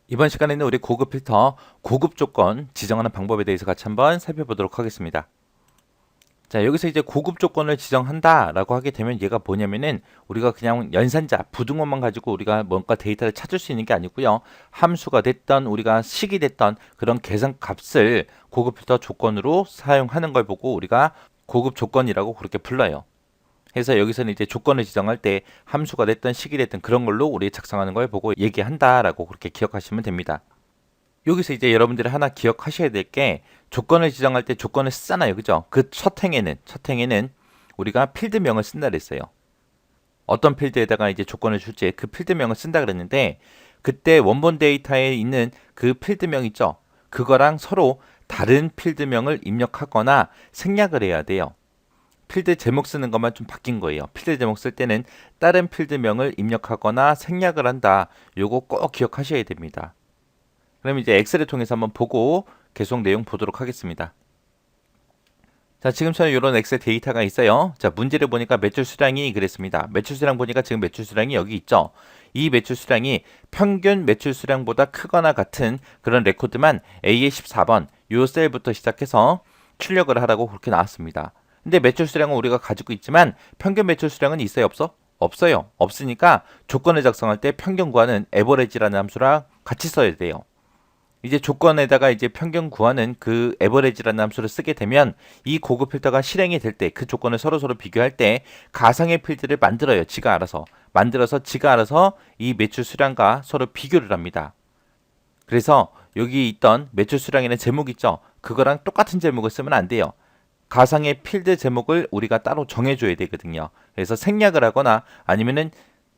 이번 시간에는 우리 고급 필터, 고급 조건 지정하는 방법에 대해서 같이 한번 살펴보도록 하겠습니다. 자, 여기서 이제 고급 조건을 지정한다라고 하게 되면 얘가 뭐냐면은 우리가 그냥 연산자, 부등호만 가지고 우리가 뭔가 데이터를 찾을 수 있는 게 아니고요. 함수가 됐던 우리가 식이 됐던 그런 계산 값을 고급 필터 조건으로 사용하는 걸 보고 우리가 고급 조건이라고 그렇게 불러요. 그래서 여기서는 이제 조건을 지정할 때 함수가 됐던 식이 됐던 그런 걸로 우리 작성하는 걸 보고 얘기한다라고 그렇게 기억하시면 됩니다. 여기서 이제 여러분들이 하나 기억하셔야 될 게 조건을 지정할 때 조건을 쓰잖아요. 그죠? 그 첫 행에는 우리가 필드명을 쓴다 그랬어요. 어떤 필드에다가 이제 조건을 줄지 그 필드명을 쓴다 그랬는데 그때 원본 데이터에 있는 그 필드명 있죠? 그거랑 서로 다른 필드명을 입력하거나 생략을 해야 돼요. 필드 제목 쓰는 것만 좀 바뀐 거예요. 필드 제목 쓸 때는 다른 필드명을 입력하거나 생략을 한다. 요거 꼭 기억하셔야 됩니다. 그럼 이제 엑셀을 통해서 한번 보고 계속 내용 보도록 하겠습니다. 자, 지금처럼 이런 엑셀 데이터가 있어요. 자, 문제를 보니까 매출 수량이 그랬습니다. 매출 수량 보니까 지금 매출 수량이 여기 있죠. 이 매출 수량이 평균 매출 수량보다 크거나 같은 그런 레코드만 A의 14번 요 셀부터 시작해서 출력을 하라고 그렇게 나왔습니다. 근데 매출 수량은 우리가 가지고 있지만 평균 매출 수량은 있어요, 없어? 없어요. 없으니까 조건을 작성할 때 평균 구하는 에버리지라는 함수랑 같이 써야 돼요. 이제 조건에다가 이제 평균 구하는 그 에버리지라는 함수를 쓰게 되면 이 고급 필터가 실행이 될 때 그 조건을 서로 비교할 때 가상의 필드를 만들어요. 지가 알아서. 만들어서 지가 알아서 이 매출 수량과 서로 비교를 합니다. 그래서 여기 있던 매출 수량에는 제목 있죠. 그거랑 똑같은 제목을 쓰면 안 돼요. 가상의 필드 제목을 우리가 따로 정해줘야 되거든요. 그래서 생략을 하거나 아니면은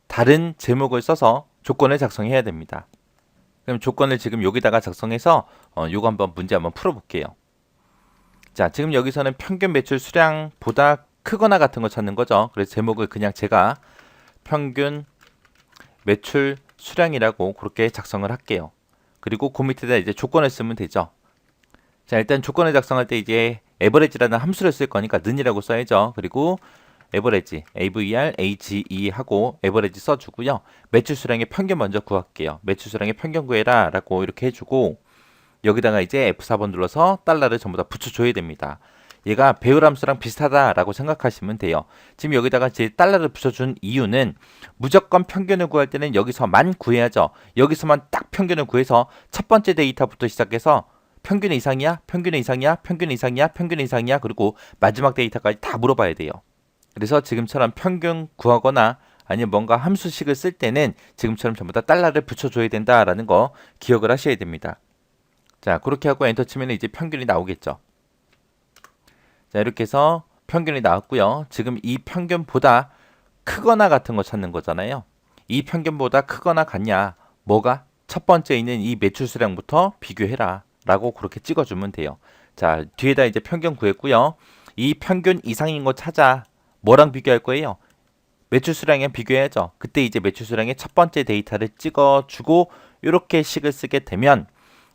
다른 제목을 써서 조건을 작성해야 됩니다. 그럼 조건을 지금 여기다가 작성해서 요거 한번 문제 한번 풀어볼게요. 자, 지금 여기서는 평균 매출 수량보다 크거나 같은 거 찾는 거죠. 그래서 제목을 그냥 제가 평균 매출 수량이라고 그렇게 작성을 할게요. 그리고 그 밑에다 이제 조건을 쓰면 되죠. 자, 일단 조건을 작성할 때 이제 에버리지라는 함수를 쓸 거니까 는이라고 써야죠. 그리고 에버리지, AVR, AGE 하고 에버리지 써주고요. 매출 수량의 평균 먼저 구할게요. 매출 수량의 평균 구해라 라고 이렇게 해주고 여기다가 이제 F4번 눌러서 달러를 전부 다 붙여줘야 됩니다. 얘가 배열 함수랑 비슷하다라고 생각하시면 돼요. 지금 여기다가 제 달러를 붙여준 이유는 무조건 평균을 구할 때는 여기서만 구해야죠. 여기서만 딱 평균을 구해서 첫 번째 데이터부터 시작해서 평균 이상이야, 평균 이상이야, 평균 이상이야, 평균 이상이야, 그리고 마지막 데이터까지 다 물어봐야 돼요. 그래서 지금처럼 평균 구하거나 아니면 뭔가 함수식을 쓸 때는 지금처럼 전부 다 달러를 붙여줘야 된다라는 거 기억을 하셔야 됩니다. 자, 그렇게 하고 엔터 치면 이제 평균이 나오겠죠. 자, 이렇게 해서 평균이 나왔고요. 지금 이 평균보다 크거나 같은 거 찾는 거잖아요. 이 평균보다 크거나 같냐? 뭐가? 첫 번째 있는 이 매출 수량부터 비교해라 라고 그렇게 찍어주면 돼요. 자, 뒤에다 이제 평균 구했고요. 이 평균 이상인 거 찾아. 뭐랑 비교할 거예요? 매출 수량에 비교해야죠. 그때 이제 매출 수량의 첫 번째 데이터를 찍어주고 이렇게 식을 쓰게 되면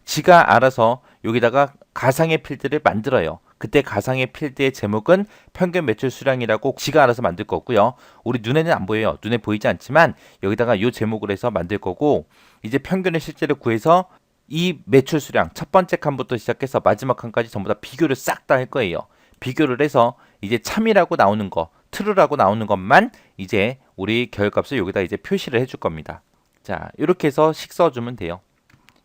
지가 알아서 여기다가 가상의 필드를 만들어요. 그때 가상의 필드의 제목은 평균 매출 수량이라고 지가 알아서 만들 거고요. 우리 눈에는 안 보여요. 눈에 보이지 않지만 여기다가 이 제목으로 해서 만들 거고 이제 평균을 실제로 구해서 이 매출 수량 첫 번째 칸부터 시작해서 마지막 칸까지 전부 다 비교를 싹 다 할 거예요. 비교를 해서 이제 참이라고 나오는 거, true라고 나오는 것만 이제 우리 결값을 여기다 이제 표시를 해줄 겁니다. 자, 이렇게 해서 식 써주면 돼요.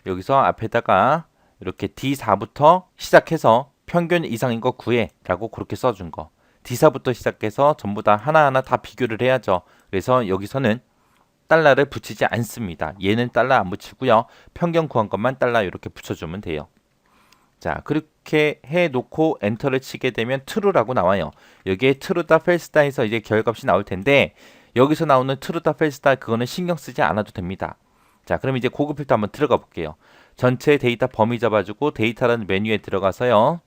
여기서 앞에다가 이렇게 D4부터 시작해서 평균 이상인 거 구해 라고 그렇게 써준 거. D4부터 시작해서 전부 다 하나하나 다 비교를 해야죠. 그래서 여기서는 달러를 붙이지 않습니다. 얘는 달러 안 붙이고요. 평균 구한 것만 달러 이렇게 붙여주면 돼요. 자, 그렇게 해놓고 엔터를 치게 되면 true라고 나와요. 여기에 true다 false다 해서 이제 결값이 나올 텐데 여기서 나오는 true다 false다 그거는 신경 쓰지 않아도 됩니다. 자, 그럼 이제 고급 필터 한번 들어가 볼게요. 전체 데이터 범위 잡아주고 데이터라는 메뉴에 들어가서요.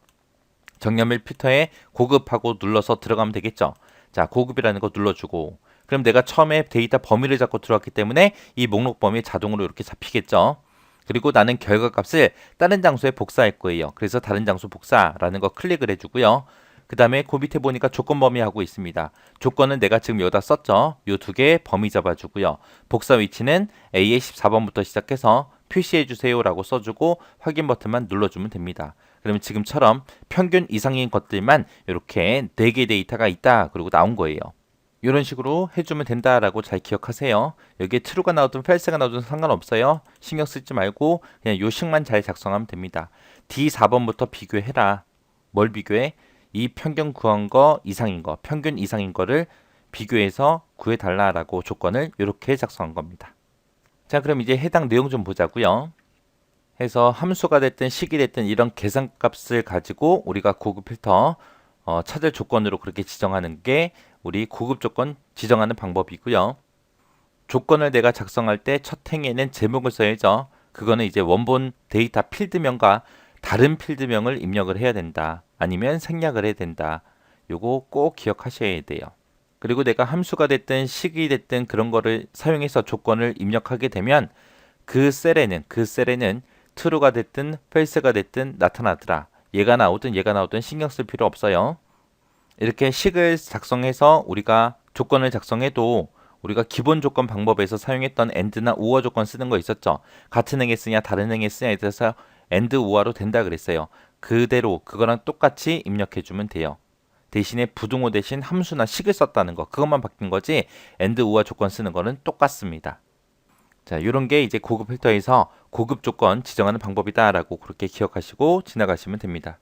정렬 필터에 고급하고 눌러서 들어가면 되겠죠. 자, 고급이라는 거 눌러주고 그럼 내가 처음에 데이터 범위를 잡고 들어왔기 때문에 이 목록 범위에 자동으로 이렇게 잡히겠죠. 그리고 나는 결과값을 다른 장소에 복사할 거예요. 그래서 다른 장소 복사라는 거 클릭을 해주고요. 그 다음에 그 밑에 보니까 조건 범위 하고 있습니다. 조건은 내가 지금 여기다 썼죠. 요 두 개 범위 잡아주고요. 복사 위치는 A의 14번부터 시작해서 표시해 주세요라고 써주고 확인 버튼만 눌러주면 됩니다. 그러면 지금처럼 평균 이상인 것들만 이렇게 4개 데이터가 있다 그리고 나온 거예요. 이런 식으로 해주면 된다라고 잘 기억하세요. 여기에 true가 나오든 false가 나오든 상관없어요. 신경 쓰지 말고 그냥 요 식만 잘 작성하면 됩니다. D4번부터 비교해라. 뭘 비교해? 이 평균 구한 거 이상인 거, 평균 이상인 거를 비교해서 구해달라라고 조건을 이렇게 작성한 겁니다. 자, 그럼 이제 해당 내용 좀 보자고요. 해서 함수가 됐든 식이 됐든 이런 계산값을 가지고 우리가 고급 필터 찾을 조건으로 그렇게 지정하는 게 우리 고급 조건 지정하는 방법이고요. 조건을 내가 작성할 때 첫 행에는 제목을 써야죠. 그거는 이제 원본 데이터 필드명과 다른 필드명을 입력을 해야 된다. 아니면 생략을 해야 된다. 요거 꼭 기억하셔야 돼요. 그리고 내가 함수가 됐든 식이 됐든 그런 거를 사용해서 조건을 입력하게 되면 그 셀에는 true가 됐든 false가 됐든 나타나더라. 얘가 나오든 신경 쓸 필요 없어요. 이렇게 식을 작성해서 우리가 조건을 작성해도 우리가 기본 조건 방법에서 사용했던 and나 or 조건 쓰는 거 있었죠. 같은 행에 쓰냐 다른 행에 쓰냐에 대해서 and or로 된다 그랬어요. 그대로 그거랑 똑같이 입력해 주면 돼요. 대신에 부등호 대신 함수나 식을 썼다는 거 그것만 바뀐 거지 and or 조건 쓰는 거는 똑같습니다. 자, 이런 게 이제 고급 필터에서 고급 조건 지정하는 방법이다라고 그렇게 기억하시고 지나가시면 됩니다.